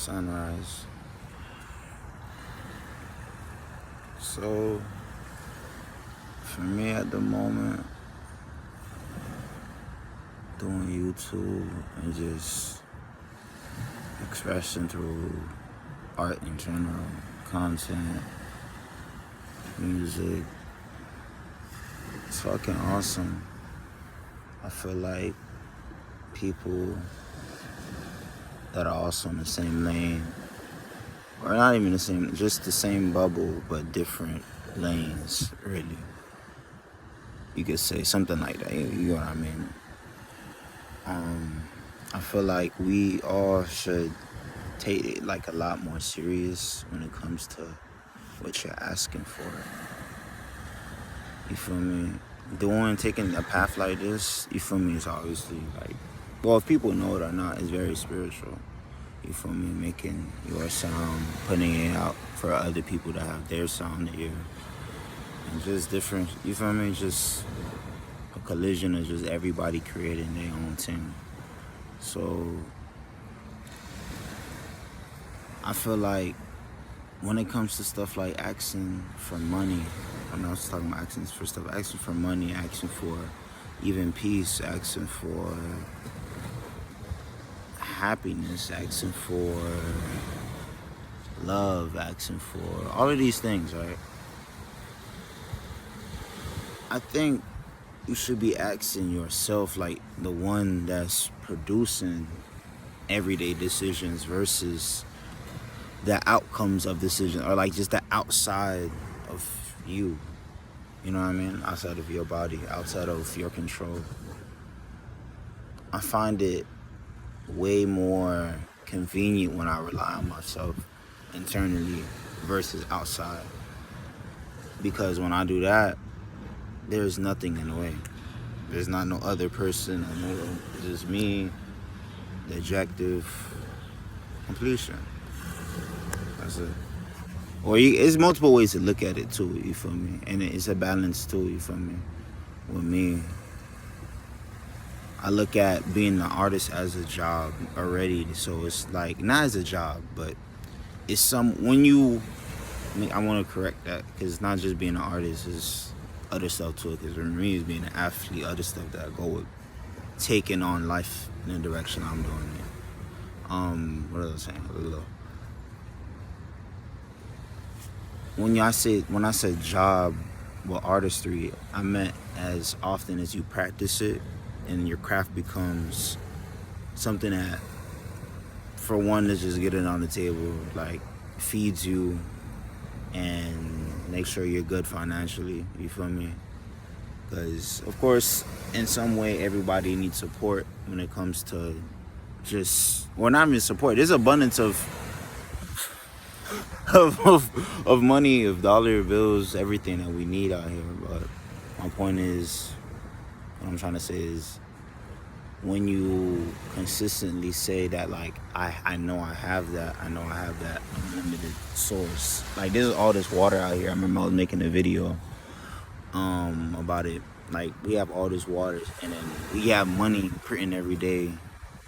sunrise. So, for me at the moment, doing YouTube and just expressing through art in general, content, music, it's fucking awesome. I feel like people that are also in the same lane, or not even the same, just the same bubble, but different lanes, really. You could say something like that, you know what I mean? I feel like we all should take it like a lot more serious when it comes to what you're asking for. You feel me? Taking a path like this, you feel me, is obviously like, well, if people know it or not, it's very spiritual. You feel me? Making your sound, putting it out for other people to have their sound to hear. And just different, you feel me? Just a collision of just everybody creating their own thing. So, I feel like when it comes to stuff like asking for money, I'm not talking about asking for stuff, asking for money, asking for even peace, asking for happiness, asking for love, asking for all of these things, right? I think you should be asking yourself, like the one that's producing everyday decisions versus the outcomes of decisions, or like just the outside of you. You know what I mean? Outside of your body, outside of your control. I find it way more convenient when I rely on myself internally versus outside. Because when I do that, there's nothing in the way. There's not no other person, it's just me, the objective, completion. That's it. Or it's multiple ways to look at it too, you feel me? And it's a balance too, you feel me? With me, I look at being an artist as a job already. So it's like, not as a job, but it's I want to correct that, because it's not just being an artist, it's other stuff too. Because for me, it's being an athlete, other stuff that I go with, taking on life in the direction I'm doing it. What was I saying? When I said job with artistry, I meant as often as you practice it and your craft becomes something that, for one, to just get it on the table, like feeds you and make sure you're good financially, you feel me? Because, of course, in some way, everybody needs support when it comes to not even support. There's abundance of money, of dollar bills, everything that we need out here. But my point is, what I'm trying to say is, when you consistently say that, like, I know I have that unlimited source. Like, there's all this water out here. I remember I was making a video about it. Like, we have all this water, and then we have money printing every day,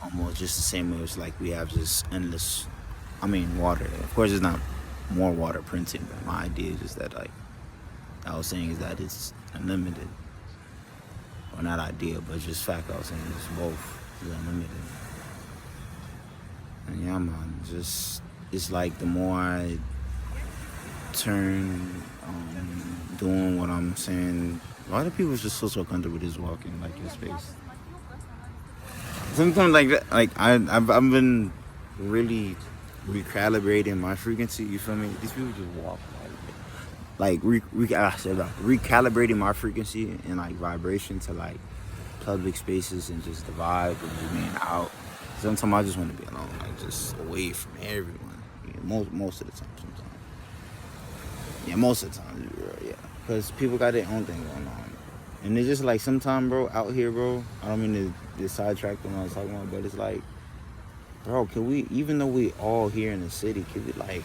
almost just the same way as, like, we have just endless, water. Of course, it's not more water printing, but my idea is just that, like, I was saying is that it's unlimited. Or not idea, but just fact. I was saying it's both. It's unlimited. And yeah, man, it's like the more I turn doing what I'm saying, a lot of people just feel so comfortable just walking like your space. Sometimes like that, like I've been really recalibrating my frequency. You feel me? These people just walk like recalibrating my frequency and like vibration to like public spaces and just the vibe of just being out. Sometimes I just want to be alone, like just away from everyone. Yeah, most of the time, sometimes. Yeah, most of the time, yeah. Because people got their own thing going on. And it's just like sometimes, bro, out here, bro, I don't mean to sidetrack what I was talking about, but it's like, bro, can we, even though we all here in the city, can we like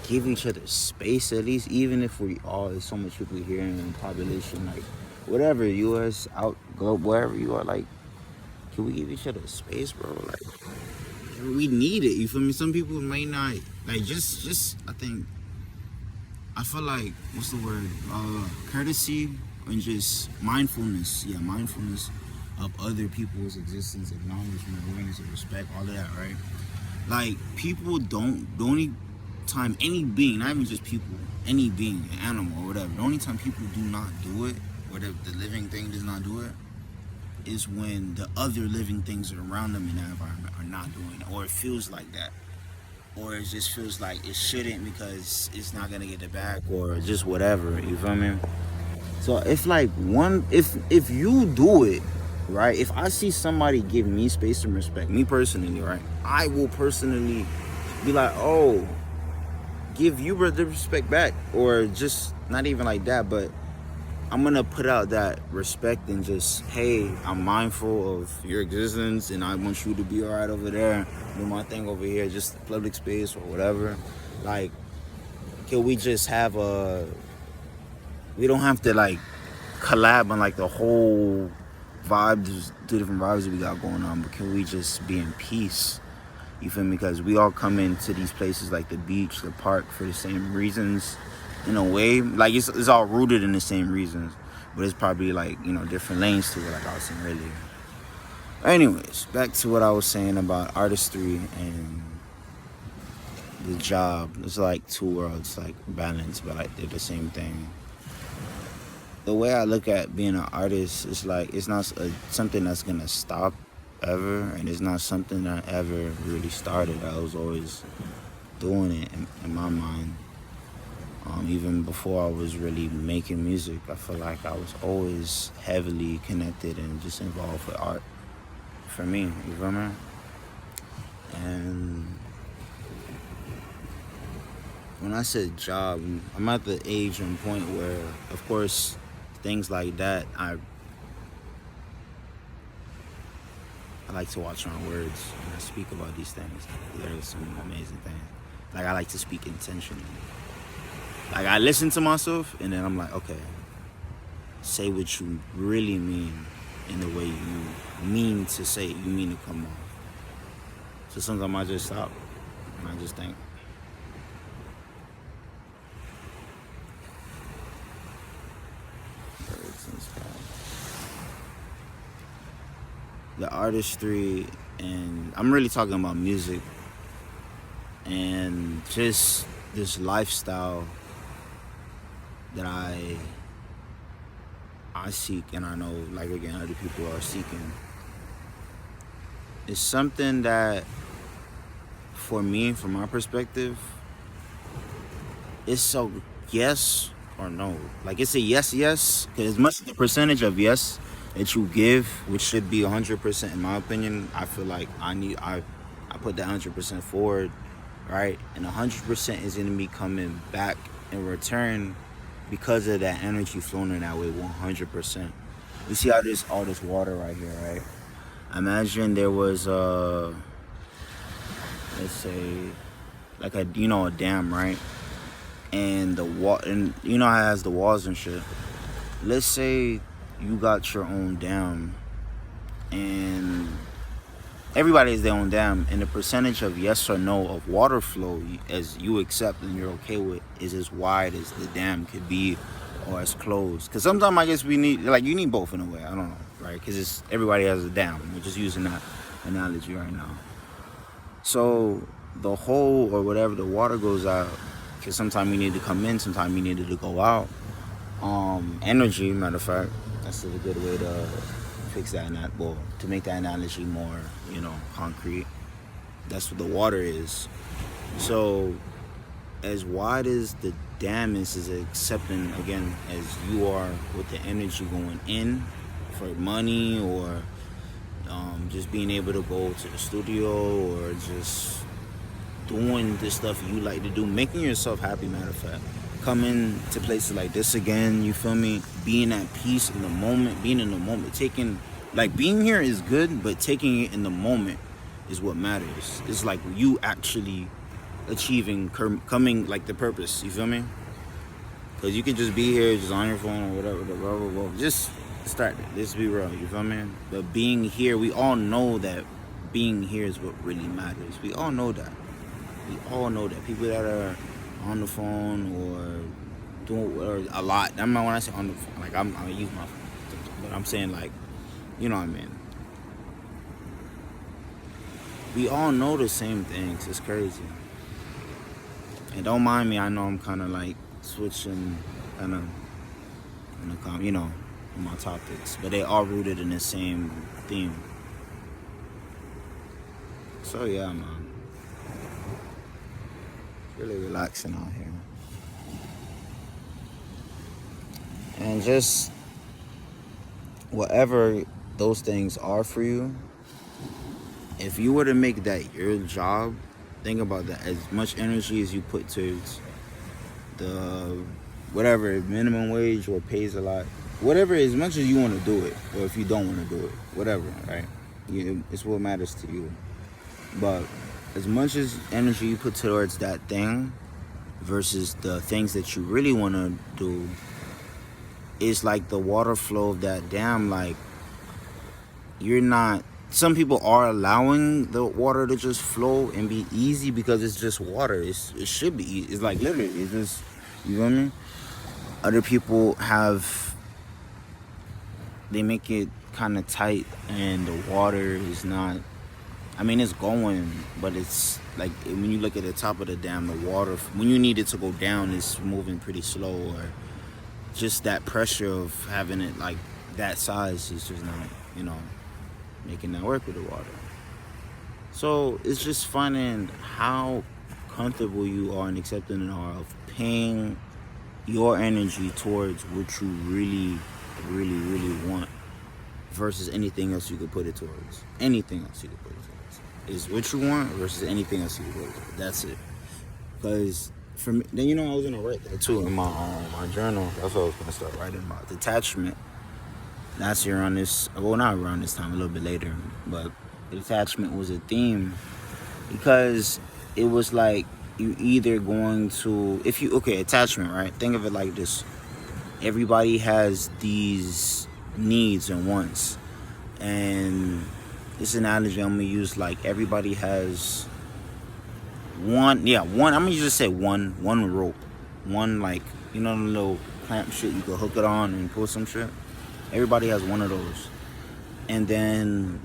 give each other space at least, even if we all, there's so much people here in the population, like whatever, US, out, globe, wherever you are, like, can we give each other space, bro? Like, we need it. You feel me? Some people may not like just. I feel like what's the word? Courtesy and just mindfulness. Yeah, mindfulness of other people's existence, acknowledgement, awareness, and respect, all of that, right? Like people don't. The only time any being, not even just people, any being, an animal or whatever, the only time people do not do it, or the living thing does not do it, is when the other living things around them in that environment are not doing it, or it feels like that, or it just feels like it shouldn't because it's not gonna get it back, or just whatever. You feel me? So if like if you do it, right? If I see somebody give me space and respect, me personally, right? I will personally be like, oh, give you the respect back, or just not even like that, but I'm gonna put out that respect and just, hey, I'm mindful of your existence and I want you to be all right over there, do my thing over here, just public space or whatever. Like, can we just have we don't have to like collab on like the whole vibe, there's 2 different vibes that we got going on, but can we just be in peace? You feel me? Because we all come into these places like the beach, the park, for the same reasons. In a way, like it's all rooted in the same reasons, but it's probably like, you know, different lanes to it, like I was saying earlier. Anyways, back to what I was saying about artistry and the job. It's like 2 worlds, like balanced, but like they're the same thing. The way I look at being an artist is like it's not something that's gonna stop ever, and it's not something that ever really started. I was always doing it in my mind. Even before I was really making music, I feel like I was always heavily connected and just involved with art. For me, you feel me? And when I said job, I'm at the age and point where, of course, things like that, I like to watch my words when I speak about these things. There's some amazing things. Like, I like to speak intentionally. Like, I listen to myself, and then I'm like, okay, say what you really mean in the way you mean to say it, you mean to come off. So sometimes I just stop, and I just think. The artistry, and I'm really talking about music, and just this lifestyle that I seek, and I know, like, again, other people are seeking. It's something that, for me, from my perspective, it's so yes or no. Like, it's a yes, because as much the percentage of yes that you give, which should be 100% in my opinion, I feel like I put that 100% forward, right? And 100% is gonna be coming back in return because of that energy flowing in that way, 100%. You see how there's all this water right here, right? Imagine there was let's say, like a dam, right? And the and you know how it has the walls and shit. Let's say you got your own dam, and everybody has their own dam, and the percentage of yes or no of water flow as you accept and you're okay with is as wide as the dam could be, or as closed. Because sometimes I guess you need both in a way. I don't know, right? Because everybody has a dam. We're just using that analogy right now. So the hole or whatever, the water goes out, because sometimes you need to come in, sometimes you need to go out. Energy, matter of fact, that's a good way to fix that, to make that analogy more, concrete. That's what the water is. So as wide as the dam is accepting, again, as you are with the energy going in for money, or just being able to go to the studio, or just doing the stuff you like to do, making yourself happy, matter of fact. Coming to places like this again, you feel me? Being at peace in the moment, being here is good, but taking it in the moment is what matters. It's like you actually achieving, coming, like, the purpose, you feel me? Because you can just be here, just on your phone or whatever, blah, blah, blah. Just start it. Let's be real, you feel me? But being here, we all know that being here is what really matters. We all know that. We all know that. People that are on the phone or doing or a lot. I mean, when I say on the phone, like I use my phone, but I'm saying like, you know what I mean. We all know the same things. It's crazy. And don't mind me. I know I'm kind of like switching, kind of, you know, on my topics, but they are rooted in the same theme. So yeah, man. Really relaxing out here. And just whatever those things are for you, if you were to make that your job, think about that. As much energy as you put towards the whatever minimum wage or pays a lot, whatever, as much as you want to do it, or if you don't want to do it, whatever, right? It's what matters to you. But as much as energy you put towards that thing versus the things that you really want to do, is like the water flow of that dam. Like, you're not, some people are allowing the water to just flow and be easy because it's just water. It should be easy. It's like literally, it's just, you know what I mean? Other people they make it kind of tight and the water is not, I mean, it's going, but it's like when you look at the top of the dam, the water, when you need it to go down, it's moving pretty slow, or just that pressure of having it like that size is just not, you know, making that work with the water. So it's just finding how comfortable you are and accepting and are of paying your energy towards what you really, really, really want versus anything else you could put it towards. Anything else you could put it towards is what you want versus anything else you could put it towards. That's it. Because for me, then, you know, I was gonna write that too in my journal. That's what I was gonna start writing about. Detachment. That's around this, well, not around this time, a little bit later, but detachment was a theme because it was like you either going to, attachment, right? Think of it like this. Everybody has these needs and wants, and this analogy I'm gonna use, like everybody has one, I'm gonna just say one rope, one, like, you know, the little clamp shit you could hook it on and pull some shit. Everybody has one of those, and then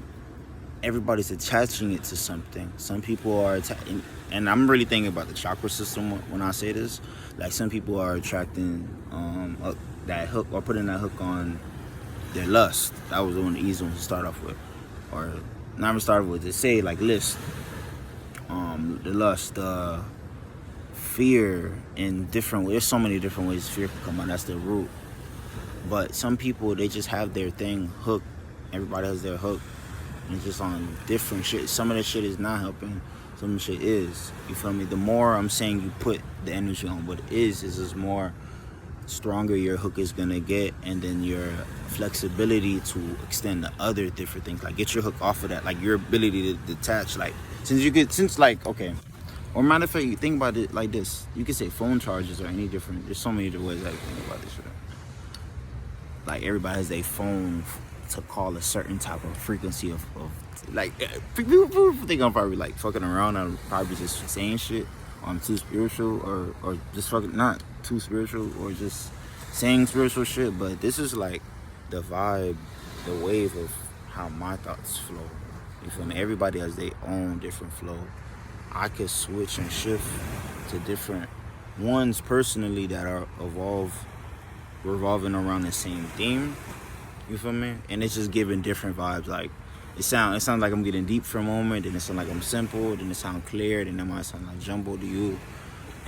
everybody's attaching it to something. Some people are and I'm really thinking about the chakra system when I say this. Like, some people are attracting that hook, or putting that hook on their lust. That was one of the easy ones to start off with, or not even start with, to say like list. The lust, the fear, in different ways. There's so many different ways fear can come out. That's the root. But some people, they just have their thing hooked. Everybody has their hook. And it's just on different shit. Some of the shit is not helping. Some of the shit is. You feel me? The more I'm saying you put the energy on what it is just more stronger your hook is gonna get, and then your flexibility to extend to other different things. Like, get your hook off of that. Like, your ability to detach. Like, or matter of fact, you think about it like this. You could say phone chargers or any different. There's so many different ways I can think about this shit. Like, everybody has their phone to call a certain type of frequency of like, people think I'm probably like fucking around. I'm probably just saying shit, or I'm too spiritual, or just fucking not too spiritual, or just saying spiritual shit. But this is like the vibe, the wave of how my thoughts flow. You feel me? Everybody has their own different flow. I could switch and shift to different ones personally that are revolving around the same theme. You feel me? And it's just giving different vibes. Like, it sounds like I'm getting deep for a moment, then it sounds like I'm simple, then it sounds clear, then it might sound like jumbo to you.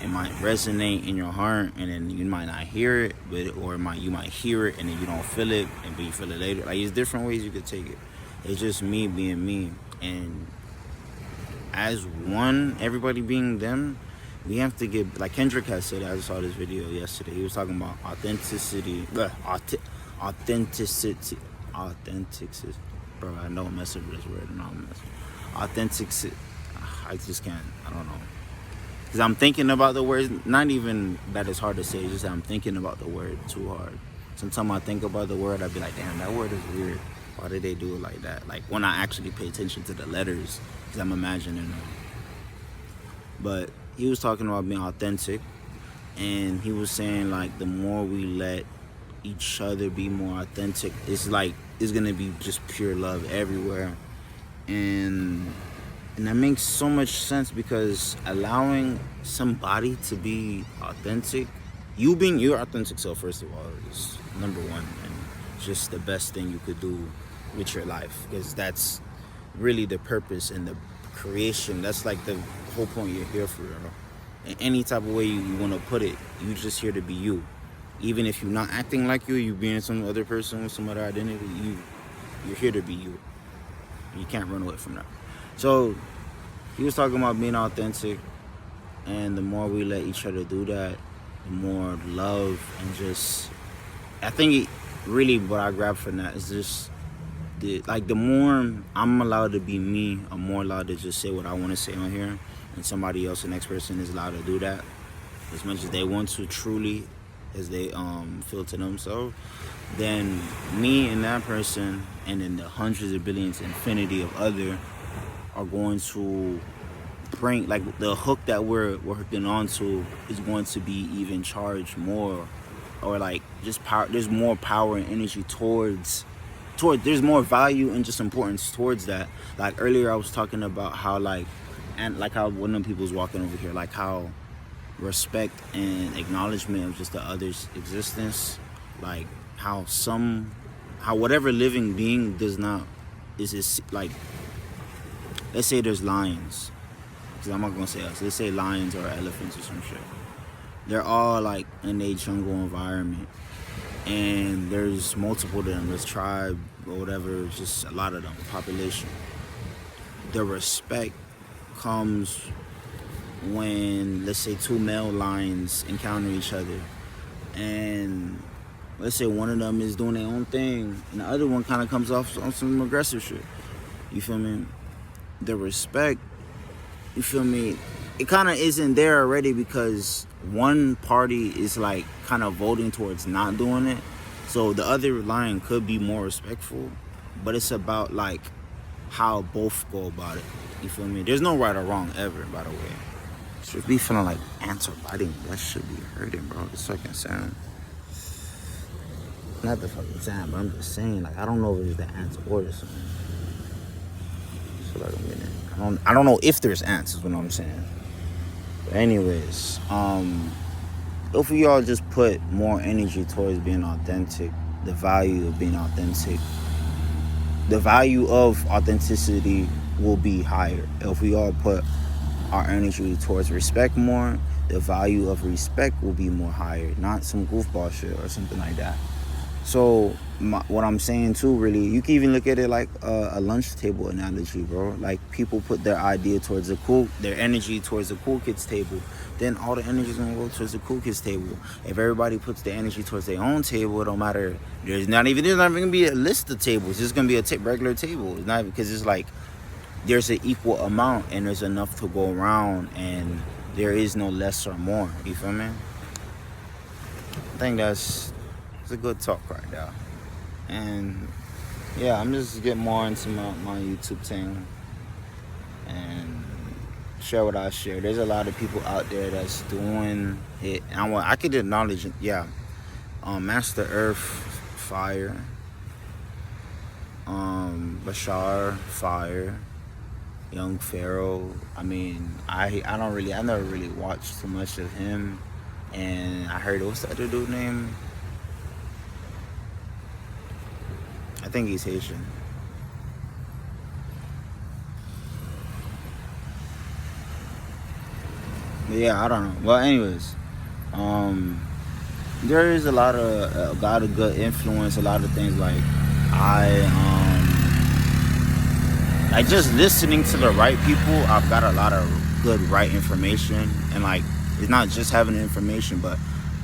It might resonate in your heart, and then you might not hear it, you might hear it and then you don't feel it, but you feel it later. Like, there's different ways you could take it. It's just me being me, and as one, everybody being them, we have to get, like Kendrick has said, I just saw this video yesterday, he was talking about authenticity. Bro, I know I'm messing with this word. Authenticity. I just can't, I don't know. Because I'm thinking about the words, not even that it's hard to say, it's just that I'm thinking about the word too hard. Sometimes I think about the word, I'd be like, damn, that word is weird. Why did they do it like that? Like when I actually pay attention to the letters, because I'm imagining them. But he was talking about being authentic, and he was saying like the more we let each other be more authentic, it's like it's gonna be just pure love everywhere. And that makes so much sense, because allowing somebody to be authentic, you being your authentic self, first of all, is number one, and just the best thing you could do with your life, because that's really the purpose and the creation. That's like the whole point you're here for. In any type of way you want to put it, you just here to be you. Even if you're not acting like you being some other person with some other identity, you're here to be you. You can't run away from that. So he was talking about being authentic, and the more we let each other do that, the more love and just, I think really what I grabbed from that is just the more I'm allowed to be me, I'm more allowed to just say what I want to say on here, and somebody else, the next person, is allowed to do that as much as they want to, truly as they feel to themselves. Then me and that person, and then the hundreds of billions, infinity of other, are going to bring, like, the hook that we're hooking onto is going to be even charged more, or like just power. There's more power and energy towards there's more value and just importance towards that. Like earlier I was talking about how how one of them people was walking over here, like how respect and acknowledgement of just the other's existence, like how whatever living being does not is like, let's say there's lions, because I'm not gonna say us, let's say lions or elephants or some shit. They're all like in a jungle environment, and there's multiple of them, there's tribe or whatever, just a lot of them, population. The respect comes when, let's say, two male lions encounter each other, and let's say one of them is doing their own thing and the other one kind of comes off on some aggressive shit, you feel me? The respect, you feel me, it kind of isn't there already, because one party is like kind of voting towards not doing it, so the other lion could be more respectful, but it's about like how both go about it, you feel me? There's no right or wrong ever, by the way. Should be feeling like ants are biting. That should be hurting, bro. This fucking sound. Not the fucking sound, but I'm just saying, like, I don't know if it's the ants or the sound. Like I don't know if there's ants, is what I'm saying. But anyways, if we all just put more energy towards being authentic, the value of being authentic, the value of authenticity will be higher. If we all put our energy towards respect more, the value of respect will be more higher, not some goofball shit or something like that. So what I'm saying too, really, you can even look at it like a lunch table analogy, bro. Like, people put their idea towards their energy towards the cool kids table, then all the energy is gonna go towards the cool kids table. If everybody puts their energy towards their own table, it don't matter. There's not even gonna be a list of tables. It's just gonna be a regular table. It's not, because it's like there's an equal amount and there's enough to go around, and there is no less or more. You feel me? I think it's a good talk right now. And yeah, I'm just getting more into my YouTube thing and share what I share. There's a lot of people out there that's doing it. And I could acknowledge it. Yeah. Master Earth, fire. Bashar, fire. Young Pharaoh. I mean, I never really watched too much of him. And I heard, what's the other dude name? I think he's Haitian. But yeah, I don't know. Well, anyways, there is a lot of good influence, a lot of things like like just listening to the right people. I've got a lot of good right information, and like it's not just having the information, but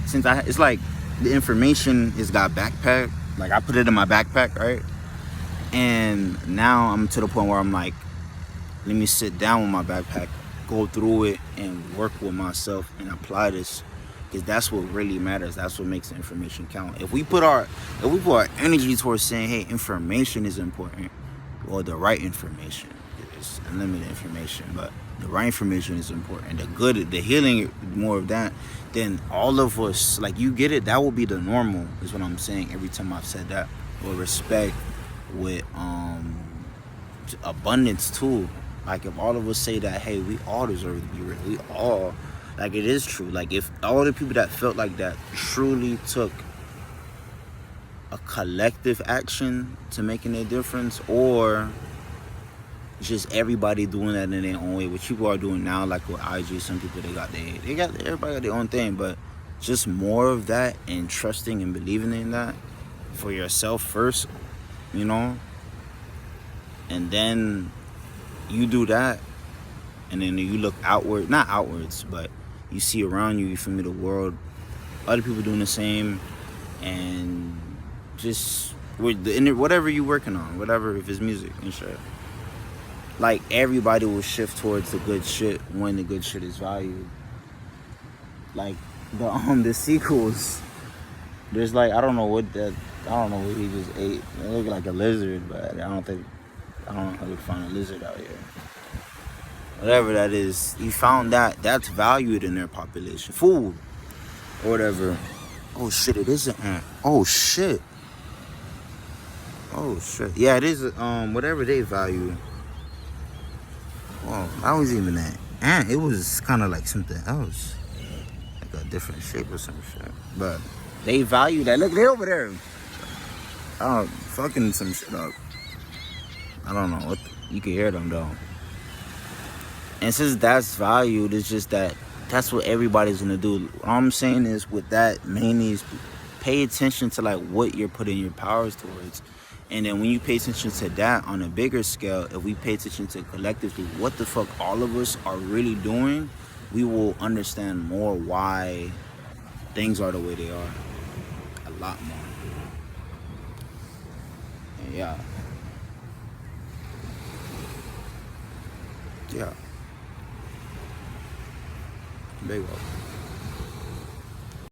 since it's like the information is got backpack. Like, I put it in my backpack, right? And now I'm to the point where I'm like, let me sit down with my backpack, go through it, and work with myself and apply this because that's what really matters. That's what makes the information count. If we put our energy towards saying, hey, information is important, or the right information, it's unlimited information, but the right information is important, the good, the healing, more of that, then all of us, like, you get it, that will be the normal, is what I'm saying every time I've said that. With respect, with abundance too. Like, if all of us say that, hey, we all deserve to be rich, we all, like, it is true. Like, if all the people that felt like that truly took a collective action to making a difference, or just everybody doing that in their own way, which people are doing now, like with IG, some people, everybody got their own thing, but just more of that, and trusting and believing in that for yourself first, you know, and then you do that, and then you look outward, not outwards, but you see around you, you feel me, the world, other people doing the same, and just whatever you working on, whatever, if it's music and shit, like, everybody will shift towards the good shit when the good shit is valued. Like, the sequels, there's like, I don't know what he just ate. It looked like a lizard, but I don't know how to find a lizard out here. Whatever that is, he found that's valued in their population. Food, or whatever. Oh shit, it is an ant. Oh shit. Yeah, it is whatever they value. Oh, that was even an ant. It was kind of like something else. Like a different shape or some shit. But they value that. Look, they over there. Fucking some shit up. I don't know. You can hear them though. And since that's valued, it's just that's what everybody's gonna do. All I'm saying is, with that, mainly is pay attention to, like, what you're putting your powers towards. And then when you pay attention to that on a bigger scale, if we pay attention to collectively what the fuck all of us are really doing, we will understand more why things are the way they are. A lot more. And yeah. Big up.